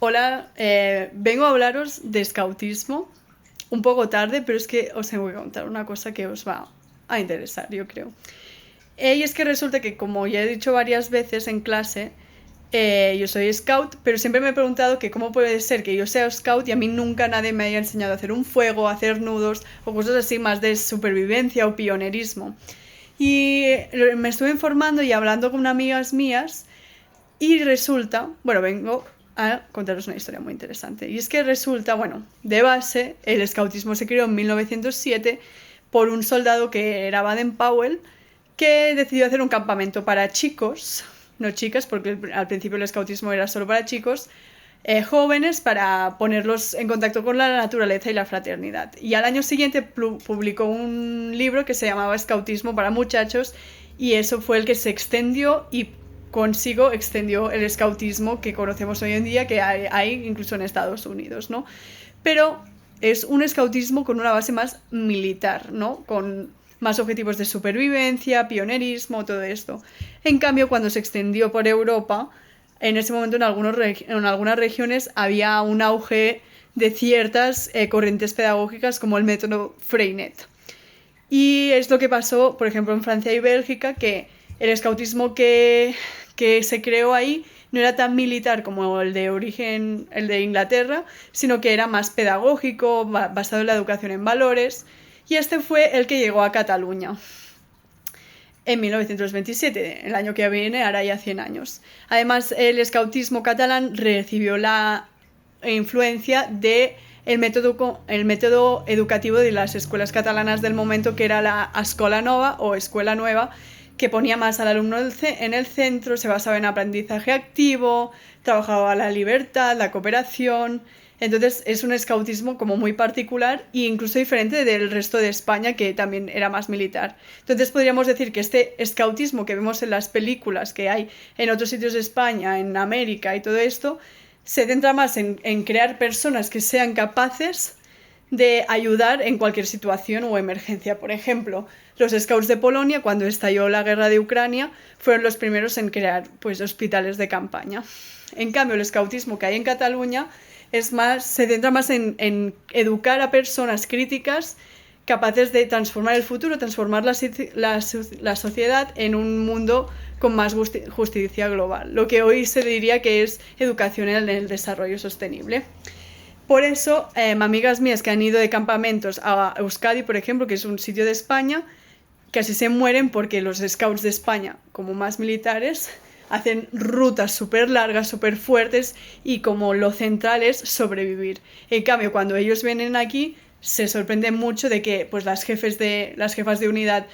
Hola, vengo a hablaros de escautismo, un poco tarde, pero es que os tengo que contar una cosa que os va a interesar, yo creo. Y es que resulta que, como ya he dicho varias veces en clase, yo soy scout, pero siempre me he preguntado que cómo puede ser que yo sea scout y a mí nunca nadie me haya enseñado a hacer un fuego, a hacer nudos o cosas así más de supervivencia o pionerismo. Y me estuve informando y hablando con amigas mías y resulta, bueno, vengo a contaros una historia muy interesante. Y es que resulta, bueno, de base, el escautismo se creó en 1907 por un soldado que era Baden-Powell, que decidió hacer un campamento para chicos, no chicas, porque al principio el escautismo era solo para chicos, jóvenes, para ponerlos en contacto con la naturaleza y la fraternidad. Y al año siguiente publicó un libro que se llamaba Escautismo para muchachos, y eso fue el que se extendió y consigo extendió el escautismo que conocemos hoy en día, que hay incluso en Estados Unidos, ¿no? Pero es un escautismo con una base más militar, ¿no? Con más objetivos de supervivencia, pionerismo, todo esto. En cambio, cuando se extendió por Europa, en ese momento en algunas regiones había un auge de ciertas corrientes pedagógicas como el método Freinet. Y es lo que pasó, por ejemplo, en Francia y Bélgica, que el escautismo que se creó ahí no era tan militar como el de origen, el de Inglaterra, sino que era más pedagógico, basado en la educación en valores, y este fue el que llegó a Cataluña en 1927, el año que viene, hará ya 100 años. Además, el escautismo catalán recibió la influencia de el método educativo de las escuelas catalanas del momento, que era la Escola Nova o Escuela Nueva, que ponía más al alumno en el centro, se basaba en aprendizaje activo, trabajaba la libertad, la cooperación. Entonces es un escautismo como muy particular e incluso diferente del resto de España, que también era más militar. Entonces podríamos decir que este escautismo que vemos en las películas que hay en otros sitios de España, en América y todo esto, se centra más en crear personas que sean capaces de ayudar en cualquier situación o emergencia. Por ejemplo, los scouts de Polonia, cuando estalló la guerra de Ucrania, fueron los primeros en crear pues, hospitales de campaña. En cambio, el scoutismo que hay en Cataluña se centra más en educar a personas críticas capaces de transformar el futuro, transformar la sociedad en un mundo con más justicia global, lo que hoy se diría que es educación en el desarrollo sostenible. Por eso, amigas mías que han ido de campamentos a Euskadi, por ejemplo, que es un sitio de España, casi se mueren porque los scouts de España, como más militares, hacen rutas súper largas, súper fuertes, y como lo central es sobrevivir. En cambio, cuando ellos vienen aquí, se sorprenden mucho de que pues, las jefas de unidad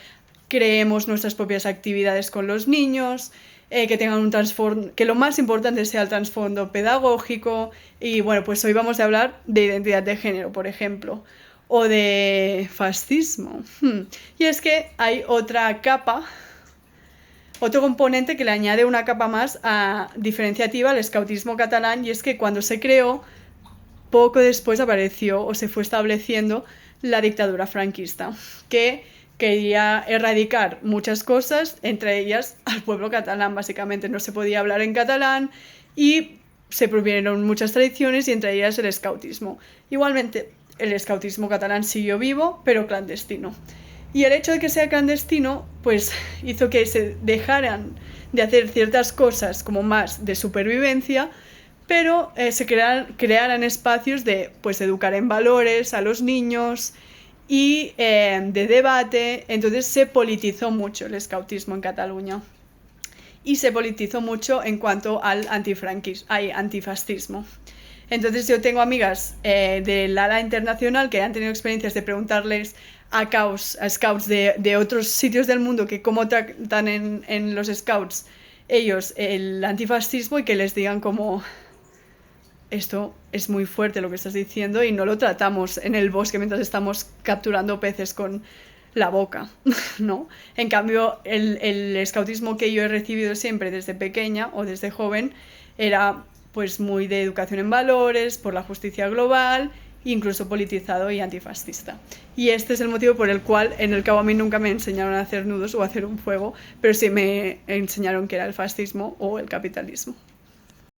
creemos nuestras propias actividades con los niños, que tengan un trasfondo, que lo más importante sea el trasfondo pedagógico. Y bueno, pues hoy vamos a hablar de identidad de género, por ejemplo, o de fascismo. Y es que hay otra capa, otro componente que le añade una capa más diferenciativa al escautismo catalán, y es que cuando se creó, poco después apareció o se fue estableciendo la dictadura franquista, que quería erradicar muchas cosas, entre ellas al pueblo catalán. Básicamente no se podía hablar en catalán y se prohibieron muchas tradiciones, y entre ellas el escautismo. Igualmente, el escautismo catalán siguió vivo, pero clandestino. Y el hecho de que sea clandestino, pues hizo que se dejaran de hacer ciertas cosas como más de supervivencia, pero se crearan espacios de pues, educar en valores a los niños y de debate. Entonces se politizó mucho el escautismo en Cataluña. Y se politizó mucho en cuanto al antifascismo. Entonces yo tengo amigas del ala internacional que han tenido experiencias de preguntarles a scouts de otros sitios del mundo que cómo tratan en los scouts ellos el antifascismo, y que les digan como: esto es muy fuerte lo que estás diciendo y no lo tratamos en el bosque mientras estamos capturando peces con la boca, ¿no? En cambio, el escautismo que yo he recibido siempre desde pequeña o desde joven era pues muy de educación en valores, por la justicia global, incluso politizado y antifascista. Y este es el motivo por el cual en el cabo a mí nunca me enseñaron a hacer nudos o a hacer un fuego, pero sí me enseñaron que era el fascismo o el capitalismo.